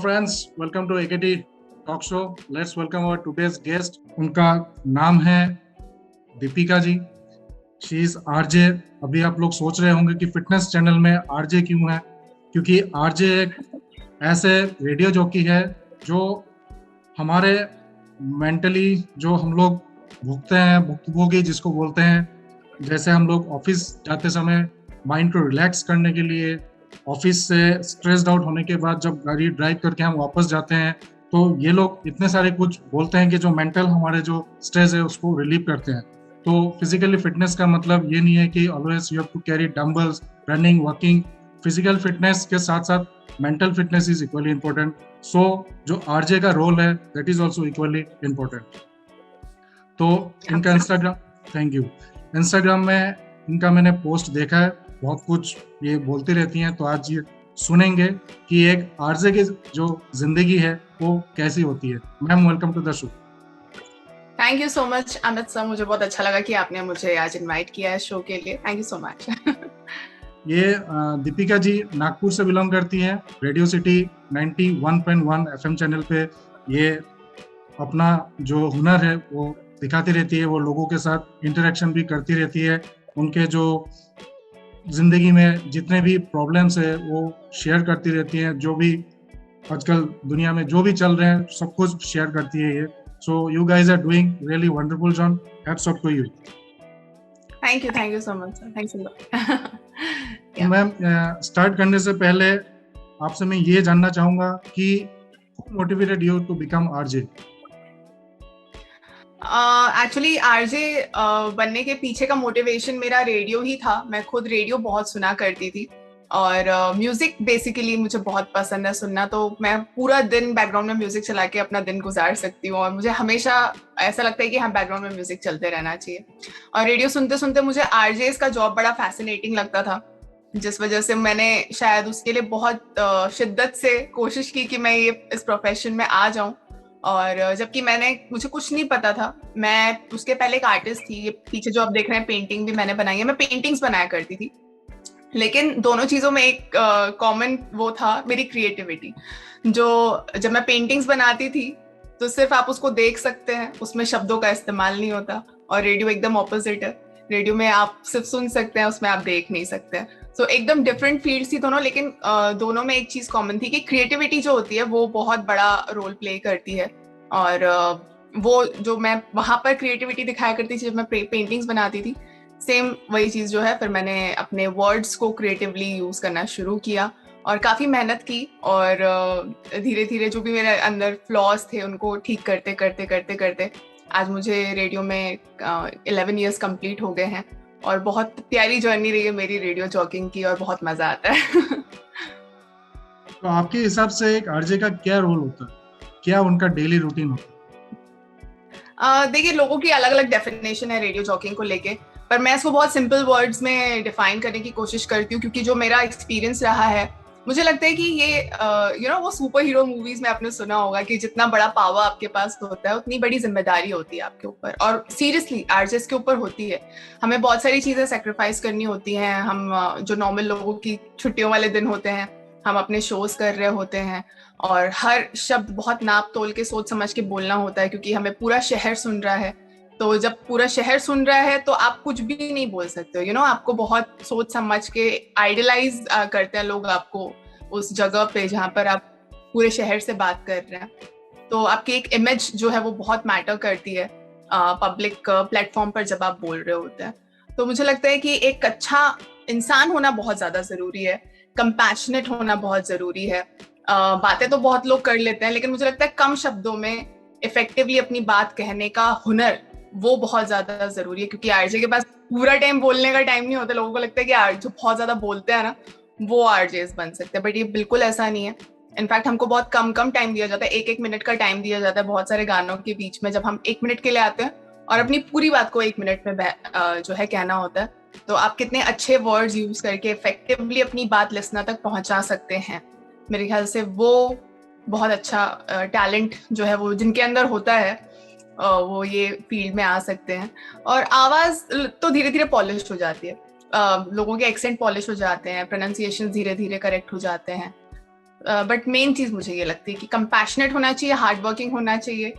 friends, welcome to AKT Talk Show. Let's welcome our today's guest. उनका नाम है Deepika ji. She is RJ. अभी आप लोग सोच रहे होंगे कि फिटनेस चैनल में RJ क्यों है, क्योंकि RJ एक ऐसे रेडियो जॉकी है जो हमारे मेंटली जो हम लोग भुगते हैं, भुक्तभोगी जिसको बोलते हैं, जैसे हम लोग ऑफिस जाते समय माइंड को रिलैक्स करने के लिए, ऑफिस से स्ट्रेस्ड आउट होने के बाद जब गाड़ी ड्राइव करके हम वापस जाते हैं, तो ये लोग इतने सारे कुछ बोलते हैं कि जो मेंटल हमारे जो स्ट्रेस है उसको रिलीव करते हैं. तो फिजिकली फिटनेस का मतलब ये नहीं है कि always you have to carry dumbbells, running, walking. Physical fitness के साथ साथ mental fitness is equally important. So जो आरजे का रोल है that is also equally important. तो इनका इंस्टाग्राम, थैंक यू, इंस्टाग्राम में इनका मैंने पोस्ट देखा है, बहुत कुछ ये बोलती रहती हैं. तो आज ये सुनेंगे कि एक आरजे की जो जिंदगी है वो कैसी होती है. Ma'am, welcome to the show. Thank you so much Amit sir, मुझे बहुत अच्छा लगा कि आपने मुझे आज इनवाइट किया है शो के लिए. Thank you so much. ये दीपिका जी नागपुर से बिलोंग करती हैं. रेडियो सिटी 91.1 FM चैनल पे ये अपना जो हुनर है वो दिखाती रहती है. वो लोगों के साथ इंटरेक्शन भी करती रहती है. उनके जो जिंदगी में जितने भी प्रॉब्लम्स है वो शेयर करती रहती हैं. जो भी आजकल दुनिया में जो भी चल रहे हैं सब कुछ शेयर करती है ये. So you guys are doing really wonderful job. Hats off to you. Thank you so much sir. Thanks a lot. Ma'am, start करने से पहले आपसे मैं ये जानना चाहूंगा कि motivated you to become RJ. Actually RJ बनने के पीछे का मोटिवेशन मेरा रेडियो ही था. मैं खुद रेडियो बहुत सुना करती थी और म्यूजिक बेसिकली मुझे बहुत पसंद है सुनना. तो मैं पूरा दिन बैकग्राउंड में म्यूजिक चला के अपना दिन गुजार सकती हूँ और मुझे हमेशा ऐसा लगता है कि हाँ, बैकग्राउंड में म्यूजिक चलते रहना चाहिए. और रेडियो सुनते सुनते मुझे आरजेस का जॉब बड़ा फैसिनेटिंग लगता था, जिस वजह से मैंने शायद उसके लिए बहुत शिद्दत से कोशिश की कि मैं ये इस प्रोफेशन में आ जाऊं. और जबकि मुझे कुछ नहीं पता था. मैं उसके पहले एक आर्टिस्ट थी. ये पीछे जो आप देख रहे हैं पेंटिंग भी मैंने बनाई है. मैं पेंटिंग्स बनाया करती थी, लेकिन दोनों चीजों में एक कॉमन वो था, मेरी क्रिएटिविटी. जो जब मैं पेंटिंग्स बनाती थी तो सिर्फ आप उसको देख सकते हैं, उसमें शब्दों का इस्तेमाल नहीं होता. और रेडियो एकदम ऑपोजिट है. रेडियो में आप सिर्फ सुन सकते हैं, उसमें आप देख नहीं सकते हैं. सो एकदम डिफरेंट फील्ड्स थी दोनों, लेकिन दोनों में एक चीज कॉमन थी कि क्रिएटिविटी जो होती है वो बहुत बड़ा रोल प्ले करती है. और वो जो मैं वहां पर क्रिएटिविटी दिखाया करती थी जब मैं पेंटिंग्स बनाती थी, सेम वही चीज जो है फिर मैंने अपने वर्ड्स को क्रिएटिवली यूज करना शुरू किया और काफी मेहनत की. और धीरे धीरे जो भी मेरे अंदर फ्लॉज थे उनको ठीक करते करते करते करते आज मुझे रेडियो में 11 इयर्स कंप्लीट हो गए हैं. और बहुत प्यारी जर्नी रही है मेरी रेडियो जॉकिंग की और बहुत मजा आता है. तो आपके हिसाब से एक आरजे का क्या रोल होता है, क्या उनका डेली रूटीन होता है? देखिए, लोगों की अलग अलग डेफिनेशन है रेडियो जॉकिंग को लेके, पर मैं इसको बहुत सिंपल वर्ड्स में डिफाइन करने की कोशिश करती हूँ, क्योंकि जो मेरा एक्सपीरियंस रहा है, मुझे लगता है कि ये वो सुपर हीरो मूवीज में आपने सुना होगा कि जितना बड़ा पावर आपके पास होता है उतनी बड़ी जिम्मेदारी होती है आपके ऊपर. और सीरियसली आरजेस के ऊपर होती है. हमें बहुत सारी चीजें सेक्रीफाइस करनी होती हैं. हम जो नॉर्मल लोगों की छुट्टियों वाले दिन होते हैं, हम अपने शोज कर रहे होते हैं और हर शब्द बहुत नाप तोल के सोच समझ के बोलना होता है, क्योंकि हमें पूरा शहर सुन रहा है. तो जब पूरा शहर सुन रहा है तो आप कुछ भी नहीं बोल सकते हो. आपको बहुत सोच समझ के आइडलाइज करते हैं लोग आपको उस जगह पे जहाँ पर आप पूरे शहर से बात कर रहे हैं. तो आपकी एक इमेज जो है वो बहुत मैटर करती है पब्लिक प्लेटफॉर्म पर जब आप बोल रहे होते हैं. तो मुझे लगता है कि एक अच्छा इंसान होना बहुत ज्यादा जरूरी है. कंपैशनेट होना बहुत जरूरी है. बातें तो बहुत लोग कर लेते हैं, लेकिन मुझे लगता है कम शब्दों में इफेक्टिवली अपनी बात कहने का हुनर वो बहुत ज्यादा जरूरी है. क्योंकि आरजे के पास पूरा टाइम बोलने का टाइम नहीं होता. लोगों को लगता है कि जो बहुत ज्यादा बोलते हैं ना वो आरजेस बन सकते हैं, बट ये बिल्कुल ऐसा नहीं है. इनफैक्ट हमको बहुत कम टाइम दिया जाता है. 1 मिनट का टाइम दिया जाता है बहुत सारे गानों के बीच में. जब हम 1 मिनट के लिए आते हैं और अपनी पूरी बात को 1 मिनट में जो है कहना होता है, तो आप कितने अच्छे वर्ड्स यूज करके इफेक्टिवली अपनी बात लिसनर तक पहुंचा सकते हैं. मेरे ख्याल से वो बहुत अच्छा टैलेंट जो है वो जिनके अंदर होता है वो ये फील्ड में आ सकते हैं. और आवाज तो धीरे धीरे पॉलिश हो जाती है. लोगों के एक्सेंट पॉलिश हो जाते हैं, प्रोनाउंसिएशन धीरे धीरे करेक्ट हो जाते हैं. बट मेन चीज मुझे ये लगती है कि कंपैशनेट होना चाहिए, हार्ड वर्किंग होना चाहिए,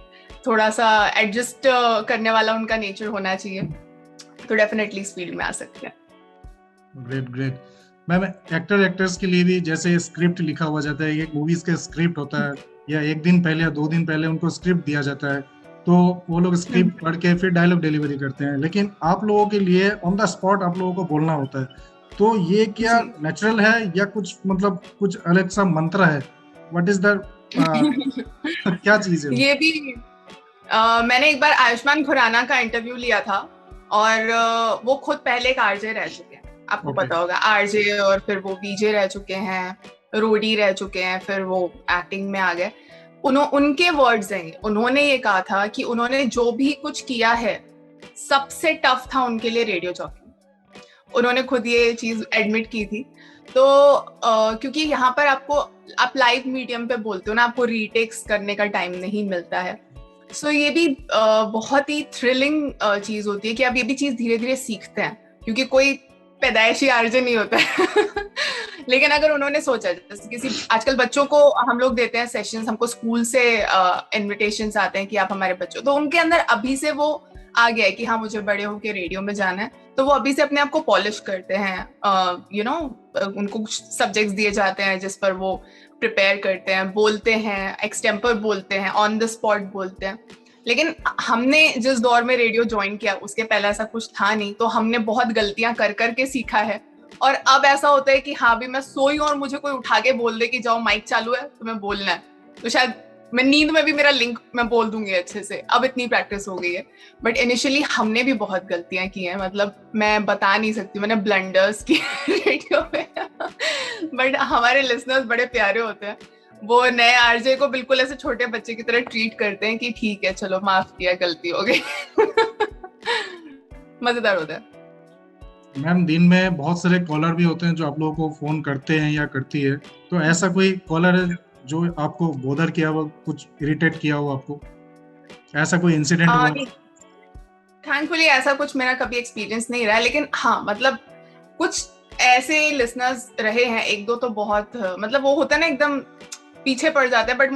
थोड़ा सा एडजस्ट करने वाला उनका नेचर होना चाहिए, तो डेफिनेटली इस फील्ड में आ सकते हैं। Great great ma'am. Actor actors के लिए भी जैसे स्क्रिप्ट लिखा हुआ जाता है, एक मूवीज का स्क्रिप्ट होता है, या एक दिन पहले या 2 दिन पहले उनको स्क्रिप्ट दिया जाता है, तो वो लोग स्क्रिप्ट पढ़ के फिर डायलॉग डिलीवरी करते हैं, लेकिन आप लोगों के लिए ऑन द स्पॉट आप लोगों को बोलना होता है, तो ये क्या नेचुरल है या कुछ मतलब कुछ अलग सा मंत्र है? व्हाट इज द क्या चीज है? ये भी मैंने एक बार आयुष्मान खुराना का इंटरव्यू लिया था, और वो खुद पहले एक आरजे रह चुके हैं, आपको पता होगा, आरजे, और फिर वो वीजे रह चुके हैं, रोडी रह चुके हैं, फिर वो एक्टिंग में आ गए। उनके वर्ड्स हैं, उन्होंने ये कहा था कि उन्होंने जो भी कुछ किया है सबसे टफ था उनके लिए रेडियो जॉकी। उन्होंने खुद ये चीज एडमिट की थी। तो क्योंकि यहाँ पर आप लाइव मीडियम पे बोलते हो ना, आपको रीटेक्स करने का टाइम नहीं मिलता है। सो ये भी बहुत ही थ्रिलिंग चीज होती है कि आप ये भी चीज धीरे धीरे सीखते हैं, क्योंकि कोई पैदाइशी आर्जन नहीं होता है। लेकिन अगर उन्होंने सोचा, जैसे किसी आजकल बच्चों को हम लोग देते हैं सेशंस, हमको स्कूल से इनविटेशंस आते हैं कि आप हमारे बच्चों, तो उनके अंदर अभी से वो आ गया है कि हाँ मुझे बड़े होके रेडियो में जाना है, तो वो अभी से अपने आप को पॉलिश करते हैं। उनको कुछ सब्जेक्ट्स दिए जाते हैं जिस पर वो प्रिपेयर करते हैं, बोलते हैं, एक्सटेम्पर बोलते हैं, ऑन द स्पॉट बोलते हैं। लेकिन हमने जिस दौर में रेडियो ज्वाइन किया उसके पहले ऐसा कुछ था नहीं, तो हमने बहुत गलतियां कर करके सीखा है। और अब ऐसा होता है कि हाँ भी मैं सोई हूं और मुझे कोई उठा के बोल दे कि जाओ माइक चालू है तुम्हें बोलना है, तो शायद मैं नींद में भी मेरा लिंक मैं बोल दूंगी अच्छे से। अब इतनी प्रैक्टिस हो गई है, बट इनिशियली हमने भी बहुत गलतियां की हैं, मतलब मैं बता नहीं सकती, मैंने ब्लंडर्स किए रेडियो में। बट हमारे लिसनर्स बड़े प्यारे होते हैं, वो नए आरजे को बिल्कुल ऐसे छोटे बच्चे की तरह ट्रीट करते हैं कि ठीक है चलो माफ किया, गलती हो गई। मजेदार होता है। मैम दिन में बहुत सारे कॉलर भी होते हैं जो आप लोगों को फोन करते हैं या करती है, तो ऐसा कोई कॉलर है जो आपको बोदर किया हो, कुछ इरिटेट किया हो आपको, ऐसा कोई इंसिडेंट हुआ? थैंकफुली ऐसा कुछ मेरा कभी एक्सपीरियंस नहीं रहा, लेकिन हाँ मतलब कुछ ऐसे लिसनर्स रहे हैं, एक दो तो बहुत, मतलब वो होता है ना एकदम पीछे पड़ जाता है, बट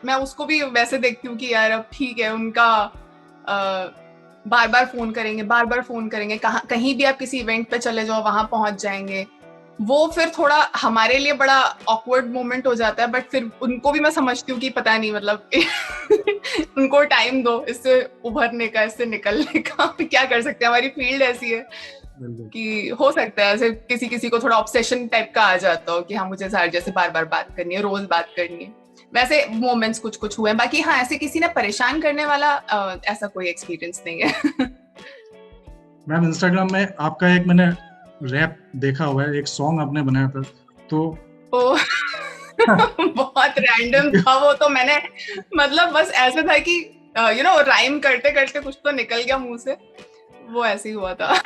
मैं उसको भी वैसे देखती हूँ कि यार अब ठीक है, उनका बार बार फोन करेंगे, कहीं भी आप किसी इवेंट पे चले जाओ वहां पहुंच जाएंगे, वो फिर थोड़ा हमारे लिए बड़ा ऑकवर्ड मोमेंट हो जाता है। बट फिर उनको भी मैं समझती हूँ कि पता नहीं, मतलब उनको टाइम दो इससे उभरने का, इससे निकलने का। क्या कर सकते हैं, हमारी फील्ड ऐसी है कि हो सकता है ऐसे किसी को थोड़ा ऑब्सेशन टाइप का आ जाता हो कि हाँ मुझे सार जैसे बार बार बात करनी है, रोज बात करनी है। वैसे मोमेंट्स कुछ हुए हैं, बाकी हाँ ऐसे किसी ने परेशान करने वाला ऐसा कोई एक्सपीरियंस नहीं है। मैम इंस्टाग्राम में आपका एक मैंने रैप देखा हुआ है, एक सॉन्ग आपने बनाया था, तो बहुत रैंडम था वो, तो मैंने मतलब बस ऐसा था कि राइम करते करते कुछ तो निकल गया मुंह से, वो ऐसे ही हुआ था।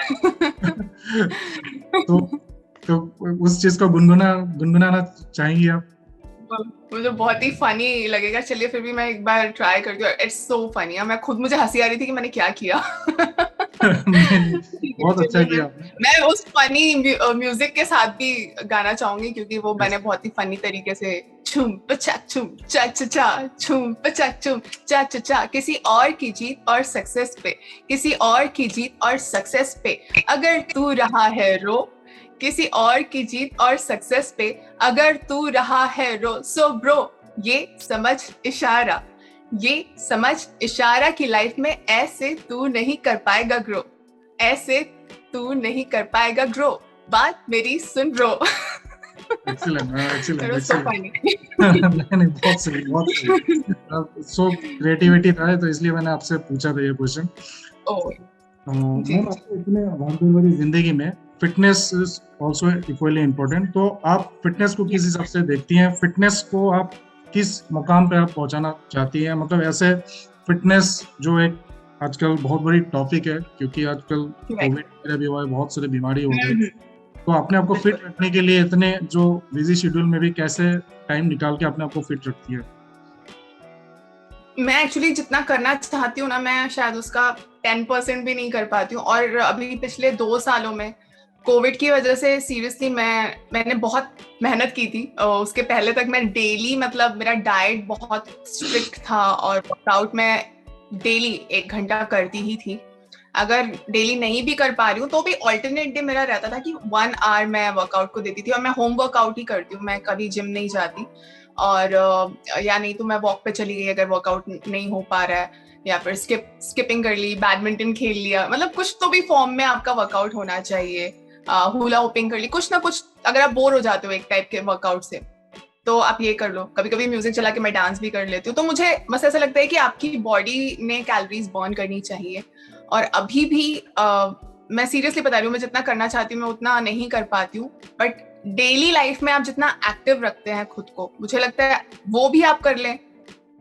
तो उस चीज को गुनगुनाना चाहेंगी आप? मुझे बहुत ही फनी लगेगा, चलिए फिर भी मैं एक बार ट्राई करती हूँ। इट्स सो फनी, मैं खुद मुझे हंसी आ रही थी कि मैंने क्या किया। बहुत अच्छा किया। मैं उस फनी म्यूजिक के साथ भी गाना चाहूंगी, क्योंकि वो मैंने बहुत ही फनी तरीके से छुम पचक छुम चा चा चा छुम पचक छुम चा चा चा, किसी और की जीत और सक्सेस पे, किसी और की जीत और सक्सेस पे अगर तू रहा है रो, किसी और की जीत और सक्सेस पे अगर तू रहा है रो, सो ब्रो ये समझ इशारा, ये समझ इशारा की लाइफ में ऐसे तू नहीं कर पाएगा ग्रो, ऐसे तू नहीं कर पाएगा ग्रो, बात मेरी सुन ब्रो। एक्सीलेंट नहीं, बहुत सही। सो क्रिएटिविटी था, तो इसलिए मैंने आपसे पूछा था ये क्वेश्चन। इतने भागदौड़ जिंदगी में fitness is also equally important, तो आप फिटनेस को किस हिसाब से देखती हैं? फिटनेस को आप किस मुकाम पे आप पहुंचाना चाहती हैं? मतलब ऐसे फिटनेस जो एक आजकल बहुत बड़ी टॉपिक है, क्योंकि आजकल कोविड भी हुआ है, बहुत सारी बीमारी हो गई, तो अपने आप को फिट रखने के लिए इतने जो बिजी शेड्यूल में भी कैसे टाइम निकाल के अपने आप को फिट रखती है? मैं एक्चुअली जितना करना चाहती हूँ ना, मैं शायद उसका 10% भी नहीं कर पाती हूँ। और अभी पिछले 2 सालों में कोविड की वजह से सीरियसली मैंने बहुत मेहनत की थी। उसके पहले तक मैं डेली, मतलब मेरा डाइट बहुत स्ट्रिक्ट था और वर्कआउट मैं डेली 1 घंटा करती ही थी। अगर डेली नहीं भी कर पा रही हूँ तो भी ऑल्टरनेट डे मेरा रहता था कि 1 आवर मैं वर्कआउट को देती थी। और मैं होम वर्कआउट ही करती हूँ, मैं कभी जिम नहीं जाती। और या नहीं तो मैं वॉक पे चली गई अगर वर्कआउट नहीं हो पा रहा है, या फिर स्किपिंग कर ली, बैडमिंटन खेल लिया। मतलब कुछ तो भी फॉर्म में आपका वर्कआउट होना चाहिए। हुला होपिंग कर ली, कुछ ना कुछ। अगर आप बोर हो जाते हो एक टाइप के वर्कआउट से तो आप ये कर लो। कभी कभी म्यूजिक चला के मैं डांस भी कर लेती हूँ। तो मुझे बस ऐसा लगता है कि आपकी बॉडी ने कैलोरीज बर्न करनी चाहिए। और अभी भी मैं सीरियसली बता रही हूँ, मैं जितना करना चाहती हूँ मैं उतना नहीं कर पाती हूँ। बट डेली लाइफ में आप जितना एक्टिव रखते हैं खुद को, मुझे लगता है वो भी आप कर लें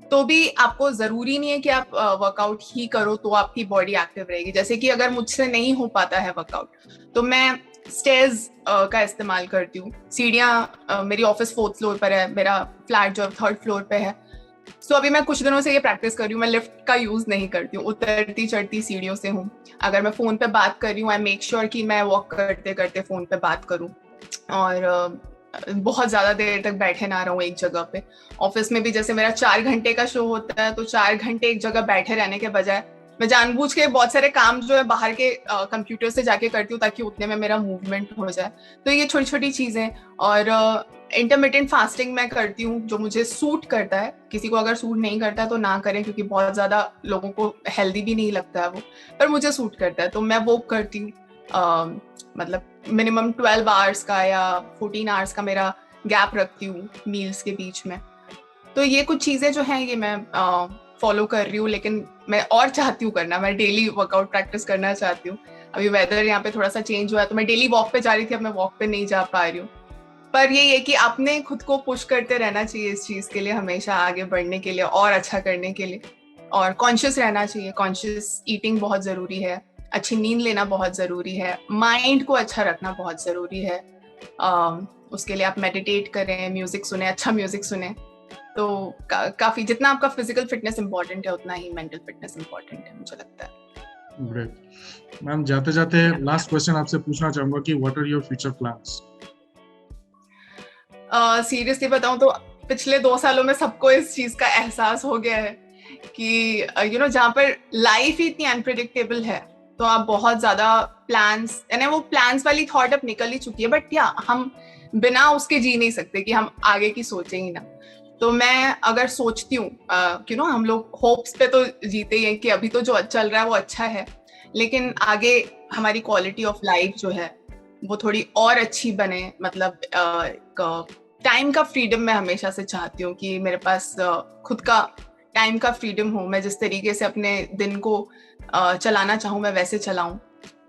तो भी आपको जरूरी नहीं है कि आप वर्कआउट ही करो तो आपकी बॉडी एक्टिव रहेगी। जैसे कि अगर मुझसे नहीं हो पाता है वर्कआउट तो मैं स्टेयर्स का इस्तेमाल करती हूँ। सीढ़ियाँ, मेरी ऑफिस 4th फ्लोर पर है, मेरा फ्लैट जो 3rd फ्लोर पे है। सो अभी मैं कुछ दिनों से ये प्रैक्टिस कर रही हूँ, मैं लिफ्ट का यूज नहीं करती हूँ, उतरती चढ़ती सीढ़ियों से हूँ। अगर मैं फोन पे बात कर रही हूँ, आई मेक श्योर कि मैं वॉक करते करते फोन पे बात करूँ और बहुत ज्यादा देर तक बैठे ना रहूं एक जगह पे। ऑफिस में भी जैसे मेरा 4 घंटे का शो होता है तो 4 घंटे एक जगह बैठे रहने के बजाय मैं जानबूझ के बहुत सारे काम जो है बाहर के कंप्यूटर से जाके करती हूँ ताकि उतने में मेरा मूवमेंट हो जाए। तो ये छोटी छोटी चीजें। और इंटरमिटेंट फास्टिंग मैं करती हूँ जो मुझे सूट करता है। किसी को अगर सूट नहीं करता है तो ना करें, क्योंकि बहुत ज्यादा लोगों को हेल्दी भी नहीं लगता है वो, पर मुझे सूट करता है तो मैं वो करती हूँ। मतलब मिनिमम 12 आवर्स का या 14 आवर्स का मेरा गैप रखती हूँ मील्स के बीच में। तो ये कुछ चीजें जो हैं ये मैं फॉलो कर रही हूँ। लेकिन मैं और चाहती हूँ करना, मैं डेली वर्कआउट प्रैक्टिस करना चाहती हूँ। अभी वेदर यहाँ पे थोड़ा सा चेंज हुआ है तो मैं डेली वॉक पे जा रही थी, अब मैं वॉक पे नहीं जा पा रही हूँ। पर ये है कि आपने खुद को पुश करते रहना चाहिए इस चीज के लिए, हमेशा आगे बढ़ने के लिए और अच्छा करने के लिए। और कॉन्शियस रहना चाहिए। कॉन्शियस ईटिंग बहुत जरूरी है, अच्छी नींद लेना बहुत जरूरी है, माइंड को अच्छा रखना बहुत जरूरी है। उसके लिए आप मेडिटेट करें, म्यूजिक सुने, अच्छा म्यूजिक सुने। तो काफी जितना आपका फिजिकल फिटनेस इंपॉर्टेंट है उतना ही मेंटल फिटनेस इंपॉर्टेंट है, मुझे लगता है। ग्रेट मैम, जाते जाते लास्ट क्वेश्चन आपसे पूछना चाहूंगा कि what are your future plans? Seriously बताऊं तो पिछले 2 सालों में सबको इस चीज का एहसास हो गया है कि जहाँ पर लाइफ ही इतनी अनप्रिडिक्टेबल है तो आप बहुत ज्यादा प्लान्स, यानी वो प्लान्स वाली थॉट अब निकल ही चुकी है। बट या हम बिना उसके जी नहीं सकते कि हम आगे की सोचें ही ना। तो मैं अगर सोचती हूँ हम लोग होप्स पे तो जीते ही हैं कि अभी तो जो चल रहा है वो अच्छा है, लेकिन आगे हमारी क्वालिटी ऑफ लाइफ जो है वो थोड़ी और अच्छी बने। मतलब टाइम का फ्रीडम मैं हमेशा से चाहती हूँ कि मेरे पास खुद का टाइम का फ्रीडम हो। मैं जिस तरीके से अपने दिन को चलाना चाहूँ मैं वैसे चलाऊं।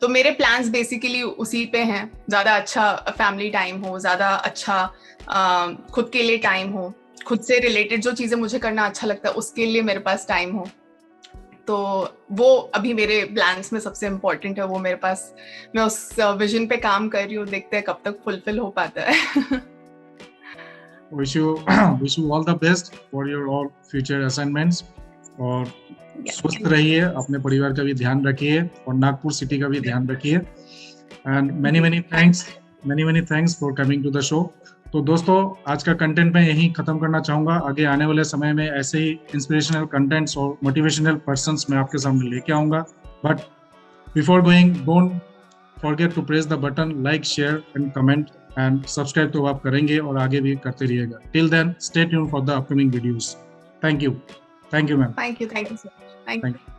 तो मेरे प्लान्स बेसिकली उसी पे हैं। ज्यादा अच्छा फैमिली टाइम हो, ज्यादा अच्छा खुद के लिए टाइम हो, खुद से रिलेटेड जो चीजें मुझे करना अच्छा लगता है उसके लिए मेरे पास टाइम हो। तो वो अभी मेरे प्लान्स में सबसे इम्पोर्टेंट है। वो मेरे पास, मैं उस विजन पे काम कर रही हूँ, देखते हैं कब तक फुलफिल हो पाता है। wish you all the best for your all future assignments। और स्वस्थ रहिए, अपने परिवार का भी ध्यान रखिए और नागपुर सिटी का भी ध्यान रखिए। And many thanks for coming to the show। तो दोस्तों, आज का कंटेंट मैं यहीं खत्म करना चाहूंगा। आगे आने वाले समय में ऐसे ही इंस्पिरेशनल कंटेंट्स और मोटिवेशनल पर्सन्स मैं आपके सामने लेके आऊंगा। But before going, don't forget to press the button like, share and comment and subscribe तो आप करेंगे और आगे भी करते रहिएगा। Till then, stay tuned for the upcoming videos. Thank you ma'am. Thank you sir. Thank you.